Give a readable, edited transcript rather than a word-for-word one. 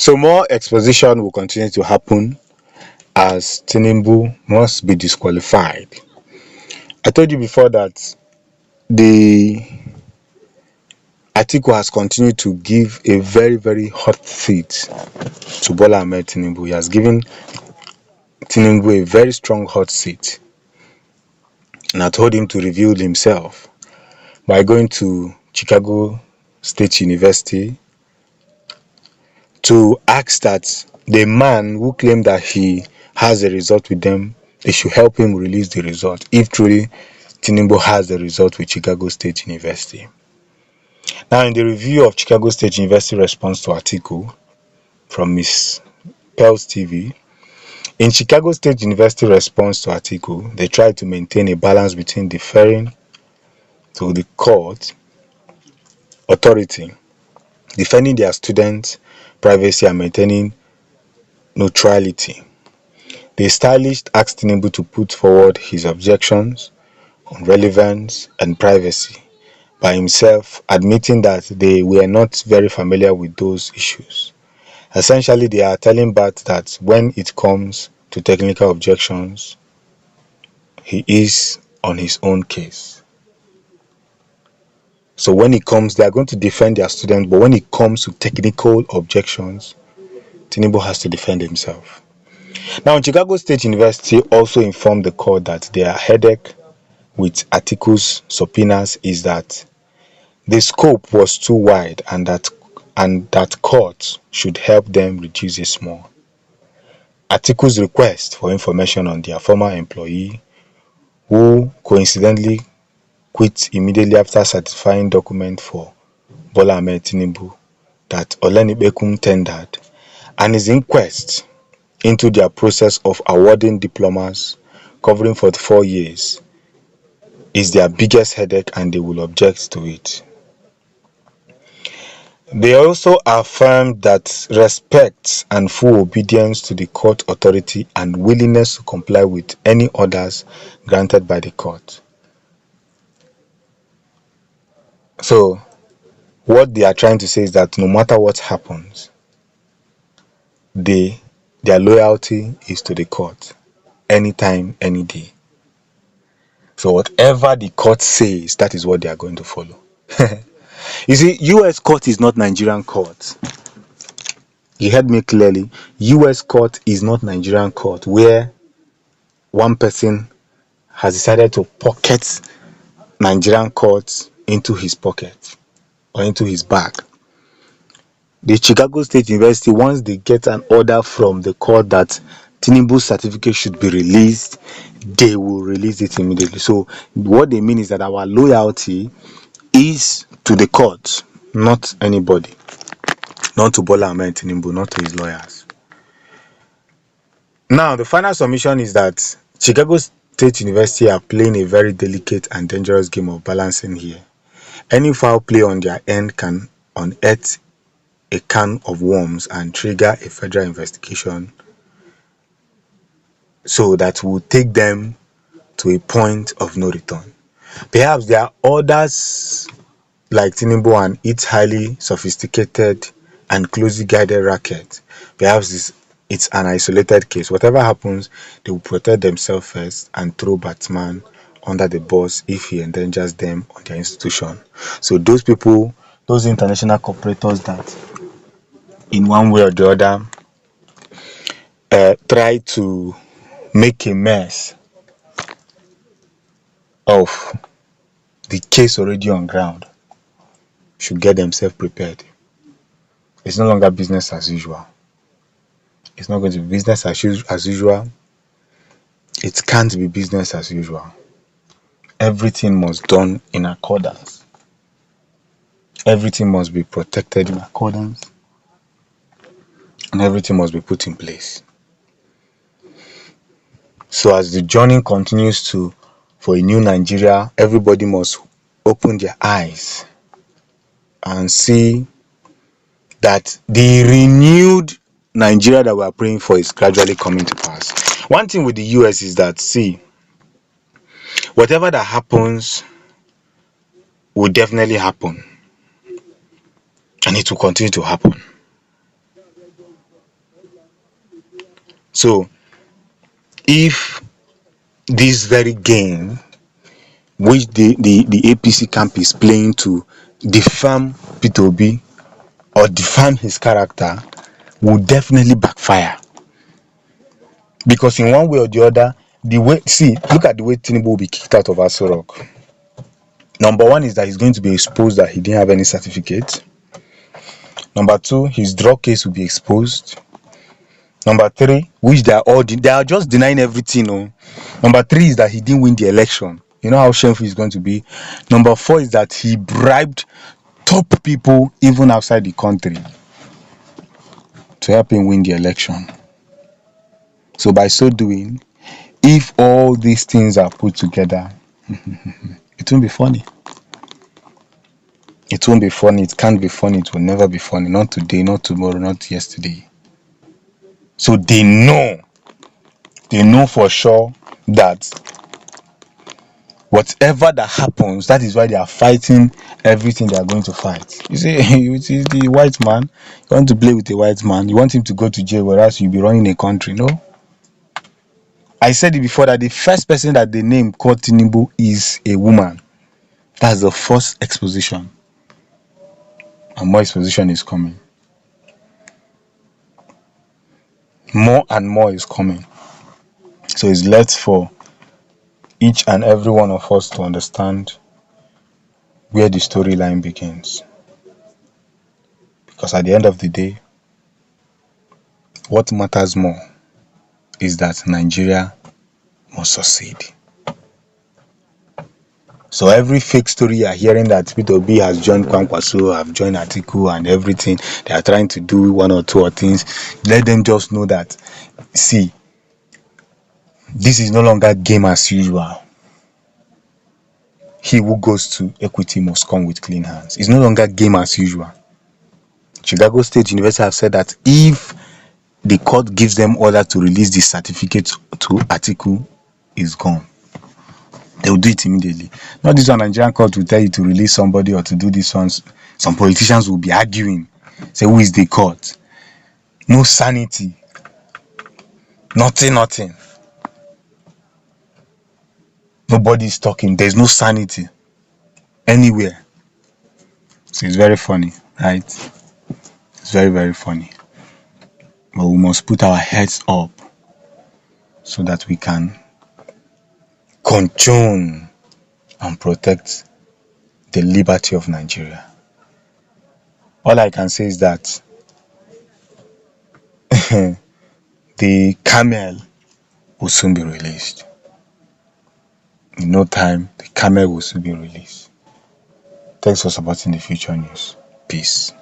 So more exposition will continue to happen as Tinubu must be disqualified. I told you before that the Atiku has continued to give a very, very hot seat to Bola Ahmed Tinubu. He has given Tinubu a very strong hot seat, and I told him to reveal himself by going to Chicago State University to ask that the man who claimed that he has a result with them, they should help him release the result if truly Tinubu has the result with Chicago State University. Now, in the review of Chicago State University response to Atiku from Miss Pels TV, in Chicago State University response to Atiku, they tried to maintain a balance between deferring to the court authority, defending their students' privacy and maintaining neutrality. The stylist asked Tinubu to put forward his objections on relevance and privacy, by himself admitting that they were not very familiar with those issues. Essentially, they are telling Bat that when it comes to technical objections, he is on his own case. So when it comes, they are going to defend their students, but when it comes to technical objections, Tinubu has to defend himself. Now, Chicago State University also informed the court that their headache with Atiku's subpoenas is that the scope was too wide and that courts should help them reduce it small. Atiku's request for information on their former employee, who coincidentally quit immediately after certifying document for Bola Ahmed Tinubu that Olenipekun tendered, and his inquest into their process of awarding diplomas covering 44 years is their biggest headache, and they will object to it. They also affirmed that respect and full obedience to the court authority and willingness to comply with any orders granted by the court. So, what they are trying to say is that no matter what happens, their loyalty is to the court, anytime, any day. So whatever the court says, that is what they are going to follow. You see, US court is not Nigerian court. You heard me clearly. US court is not Nigerian court where one person has decided to pocket Nigerian courts into his pocket or into his bag. The Chicago State University, once they get an order from the court that Tinubu's certificate should be released, they will release it immediately. So what they mean is that our loyalty is to the court, not anybody, not to Bola Ahmed Tinubu, not to his lawyers. Now, the final submission is that Chicago State University are playing a very delicate and dangerous game of balancing here. Any foul play on their end can unearth a can of worms and trigger a federal investigation, so that will take them to a point of no return. Perhaps there are others like Tinubu and its highly sophisticated and closely guided racket. Perhaps it's an isolated case. Whatever happens, they will protect themselves first and throw Batman under the bus if he endangers them or their institution. So those people, those international corporators that in one way or the other try to make a mess of the case already on ground should get themselves prepared. It's no longer business as usual. It's not going to be business as usual. It can't be business as usual. Everything must be done in accordance. Everything must be protected in accordance. And everything must be put in place. So as the journey continues for a new Nigeria, everybody must open their eyes and see that the renewed Nigeria that we are praying for is gradually coming to pass. One thing with the US is that, see, whatever that happens will definitely happen, and it will continue to happen. So if this very game which the APC camp is playing to defame Peter Obi or defame his character will definitely backfire, because in one way or the other, the way, see, look at the way Tinubu will be kicked out of Aso Rock. Number one is that he's going to be exposed that he didn't have any certificate. Number two, his drug case will be exposed. Number three, which they are just denying everything. Oh. Number three is that he didn't win the election. You know how shameful it's going to be. Number four is that he bribed top people even outside the country to help him win the election. So by so doing, if all these things are put together, it won't be funny. It won't be funny. It can't be funny. It will never be funny. Not today, not tomorrow, not yesterday. So they know for sure that whatever that happens, that is why they are fighting everything they are going to fight. You see, it is the white man. You want to play with a white man, you want him to go to jail, whereas you'll be running a country. No. I said it before that the first person that they name called Tinubu is a woman. That's the first exposition. And more exposition is coming. More and more is coming. So it's left for each and every one of us to understand where the storyline begins. Because at the end of the day, what matters more is that Nigeria must succeed. So every fake story you are hearing that Peter Obi has joined Kwankwaso, have joined Atiku and everything, they are trying to do one or two or things, let them just know that, see, this is no longer game as usual. He who goes to Equity must come with clean hands. It's no longer game as usual. Chicago State University have said that if the court gives them order to release the certificate to Atiku, is gone. They will do it immediately. Not this one Nigerian court will tell you to release somebody or to do this one. Some politicians will be arguing. Say, who is the court? No sanity. Nothing. Nobody is talking. There's no sanity anywhere. So it's very funny, right? It's very, very funny. But we must put our heads up so that we can control and protect the liberty of Nigeria. All I can say is that the camel will soon be released. In no time, the camel will soon be released. Thanks for supporting the Future News. Peace.